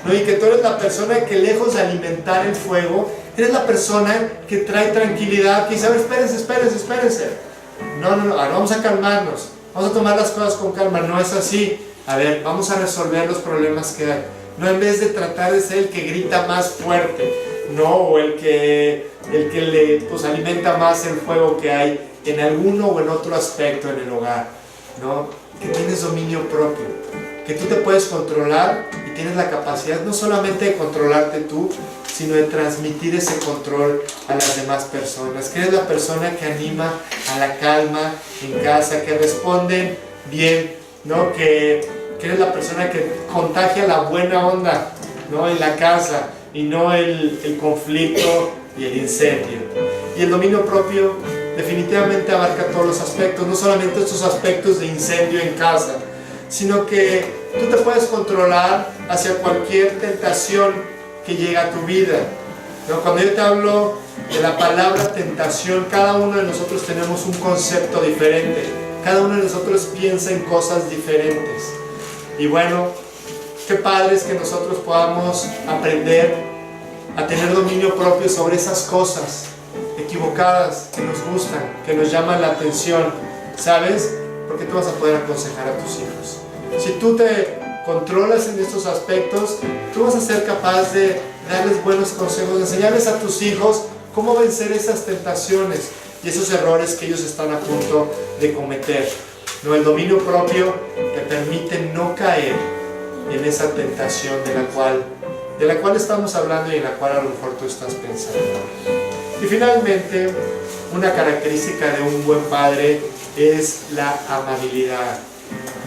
¿no? Y que tú eres la persona que lejos de alimentar el fuego, eres la persona que trae tranquilidad, que dice, a ver, espérense. No, vamos a calmarnos, vamos a tomar las cosas con calma, no es así. A ver, vamos a resolver los problemas que hay. No en vez de tratar de ser el que grita más fuerte, no, o el que le alimenta más el fuego que hay en alguno o en otro aspecto en el hogar, ¿no? Que tienes dominio propio, que tú te puedes controlar y tienes la capacidad no solamente de controlarte tú, sino de transmitir ese control a las demás personas, que eres la persona que anima a la calma en casa, que responden bien, ¿no? Que eres la persona que contagia la buena onda, ¿no? En la casa y no el conflicto y el incendio. Y el dominio propio definitivamente abarca todos los aspectos, no solamente estos aspectos de incendio en casa, sino que tú te puedes controlar hacia cualquier tentación que llega a tu vida, ¿no? Cuando yo te hablo de la palabra tentación, cada uno de nosotros tenemos un concepto diferente, cada uno de nosotros piensa en cosas diferentes. Y bueno, qué padre es que nosotros podamos aprender a tener dominio propio sobre esas cosas equivocadas que nos gustan, que nos llaman la atención, ¿sabes? Porque tú vas a poder aconsejar a tus hijos. Si tú te controlas en estos aspectos, tú vas a ser capaz de darles buenos consejos, de enseñarles a tus hijos cómo vencer esas tentaciones y esos errores que ellos están a punto de cometer, ¿no? El dominio propio te permite no caer en esa tentación de la cual estamos hablando y en la cual a lo mejor tú estás pensando. Y finalmente, una característica de un buen padre es la amabilidad.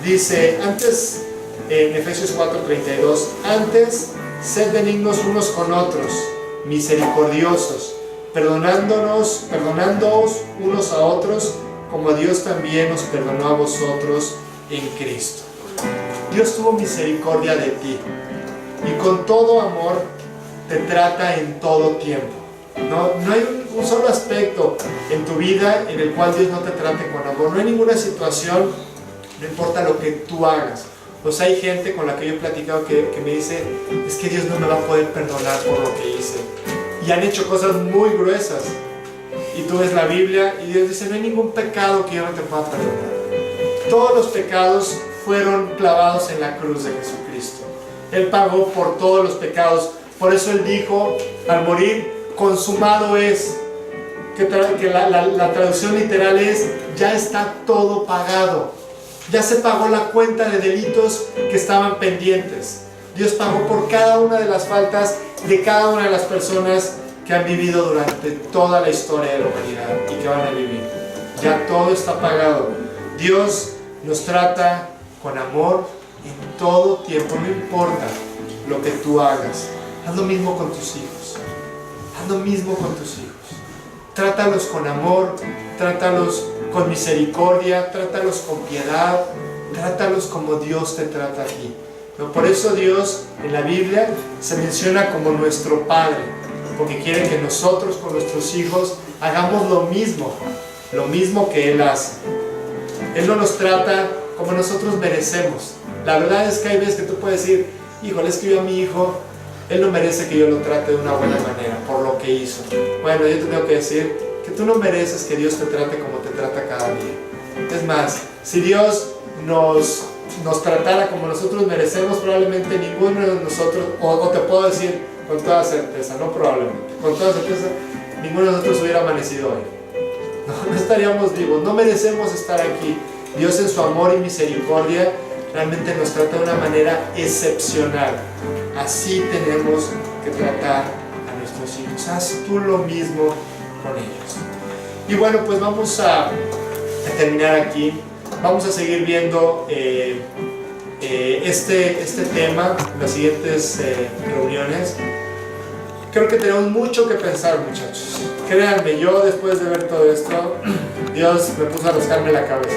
Dice, antes, en Efesios 4:32, antes, sed benignos unos con otros, misericordiosos, perdonándoos unos a otros, como Dios también os perdonó a vosotros en Cristo. Dios tuvo misericordia de ti y con todo amor te trata en todo tiempo. No hay un solo aspecto en tu vida en el cual Dios no te trate con amor. No hay ninguna situación, no importa lo que tú hagas. O sea, hay gente con la que yo he platicado que me dice, es que Dios no me va a poder perdonar por lo que hice. Y han hecho cosas muy gruesas. Y tú ves la Biblia y Dios dice, no hay ningún pecado que yo no te pueda perdonar. Todos los pecados fueron clavados en la cruz de Jesucristo. Él pagó por todos los pecados. Por eso Él dijo, al morir, consumado es. Que la traducción literal es, ya está todo pagado. Ya se pagó la cuenta de delitos que estaban pendientes. Dios pagó por cada una de las faltas de cada una de las personas que han vivido durante toda la historia de la humanidad y que van a vivir. Ya todo está pagado. Dios nos trata con amor en todo tiempo, no importa lo que tú hagas. Haz lo mismo con tus hijos. Haz lo mismo con tus hijos. Trátalos con amor, trátalos con misericordia, trátalos con piedad, trátalos como Dios te trata a ti. ¿No? Por eso Dios en la Biblia se menciona como nuestro Padre, porque quiere que nosotros con nuestros hijos hagamos lo mismo que Él hace. Él no nos trata como nosotros merecemos. La verdad es que hay veces que tú puedes decir, híjole, es que yo a mi hijo, él no merece que yo lo trate de una buena manera por lo que hizo. Bueno, yo te tengo que decir que tú no mereces que Dios te trate como te trata cada día. Es más, si Dios nos tratara como nosotros merecemos, probablemente ninguno de nosotros, o te puedo decir con toda certeza, no probablemente, con toda certeza, ninguno de nosotros hubiera amanecido hoy. No estaríamos vivos, no merecemos estar aquí. Dios en su amor y misericordia realmente nos trata de una manera excepcional. Así tenemos que tratar a nuestros hijos. Haz tú lo mismo con ellos. Y bueno, pues vamos a terminar aquí. Vamos a seguir viendo este tema en las siguientes reuniones. Creo que tenemos mucho que pensar, muchachos. Créanme, yo después de ver todo esto, Dios me puso a rascarme la cabeza.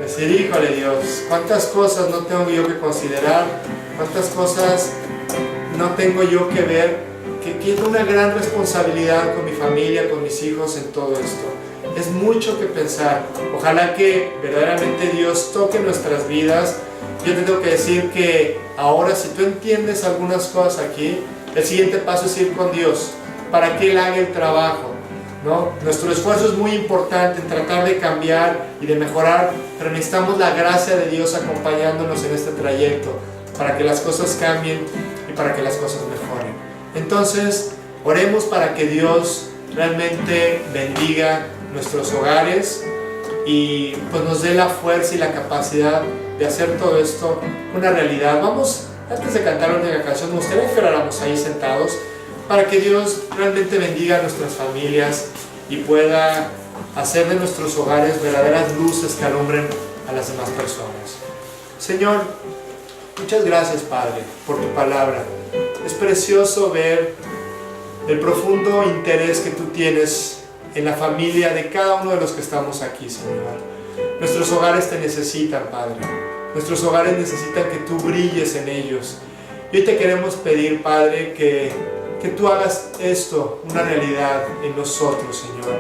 Decir, híjole Dios, cuántas cosas no tengo yo que considerar, cuántas cosas no tengo yo que ver, que tengo una gran responsabilidad con mi familia, con mis hijos en todo esto. Es mucho que pensar. Ojalá que verdaderamente Dios toque nuestras vidas. Yo te tengo que decir que ahora, si tú entiendes algunas cosas aquí, el siguiente paso es ir con Dios para que Él haga el trabajo, ¿no? Nuestro esfuerzo es muy importante en tratar de cambiar y de mejorar, pero necesitamos la gracia de Dios acompañándonos en este trayecto para que las cosas cambien y para que las cosas mejoren. Entonces, oremos para que Dios realmente bendiga nuestros hogares y pues nos dé la fuerza y la capacidad de hacer todo esto una realidad. Vamos, antes de cantar la única canción, me gustaría que oráramos ahí sentados para que Dios realmente bendiga a nuestras familias y pueda hacer de nuestros hogares verdaderas luces que alumbren a las demás personas. Señor, muchas gracias, Padre, por tu palabra. Es precioso ver el profundo interés que tú tienes en la familia de cada uno de los que estamos aquí, Señor. Nuestros hogares te necesitan, Padre. Nuestros hogares necesitan que tú brilles en ellos. Y hoy te queremos pedir, Padre, que tú hagas esto una realidad en nosotros, Señor.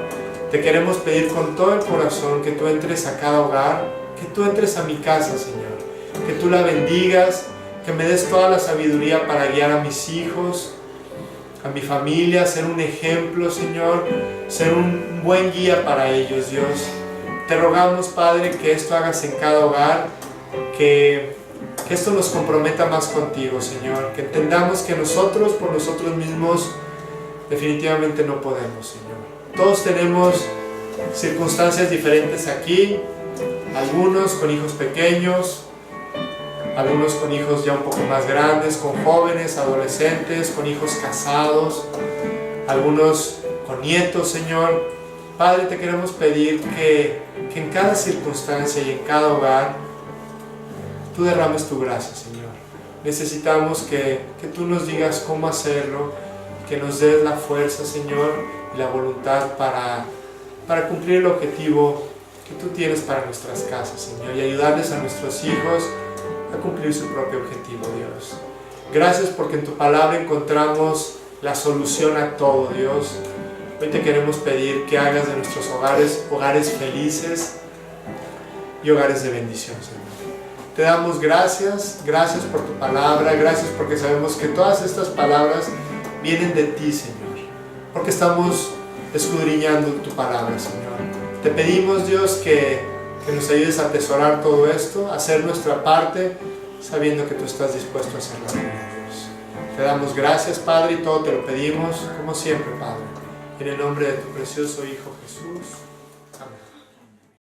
Te queremos pedir con todo el corazón que tú entres a cada hogar, que tú entres a mi casa, Señor. Que tú la bendigas, que me des toda la sabiduría para guiar a mis hijos, a mi familia, ser un ejemplo, Señor, ser un buen guía para ellos, Dios. Te rogamos, Padre, que esto hagas en cada hogar, que esto nos comprometa más contigo, Señor, que entendamos que nosotros por nosotros mismos definitivamente no podemos, Señor. Todos tenemos circunstancias diferentes aquí, algunos con hijos pequeños, algunos con hijos ya un poco más grandes, con jóvenes, adolescentes, con hijos casados, algunos con nietos, Señor. Padre, te queremos pedir que en cada circunstancia y en cada hogar tú derrames tu gracia, Señor. Necesitamos que tú nos digas cómo hacerlo, que nos des la fuerza, Señor, y la voluntad para cumplir el objetivo que tú tienes para nuestras casas, Señor, y ayudarles a nuestros hijos a cumplir su propio objetivo, Dios. Gracias porque en tu palabra encontramos la solución a todo, Dios. Hoy te queremos pedir que hagas de nuestros hogares hogares felices y hogares de bendición, Señor. Te damos gracias por tu palabra, gracias porque sabemos que todas estas palabras vienen de ti, Señor, porque estamos escudriñando tu palabra, Señor. Te pedimos, Dios, que nos ayudes a atesorar todo esto, a hacer nuestra parte, sabiendo que tú estás dispuesto a hacer la tuya, Dios. Te damos gracias, Padre, y todo te lo pedimos, como siempre, Padre, en el nombre de tu precioso Hijo Jesús.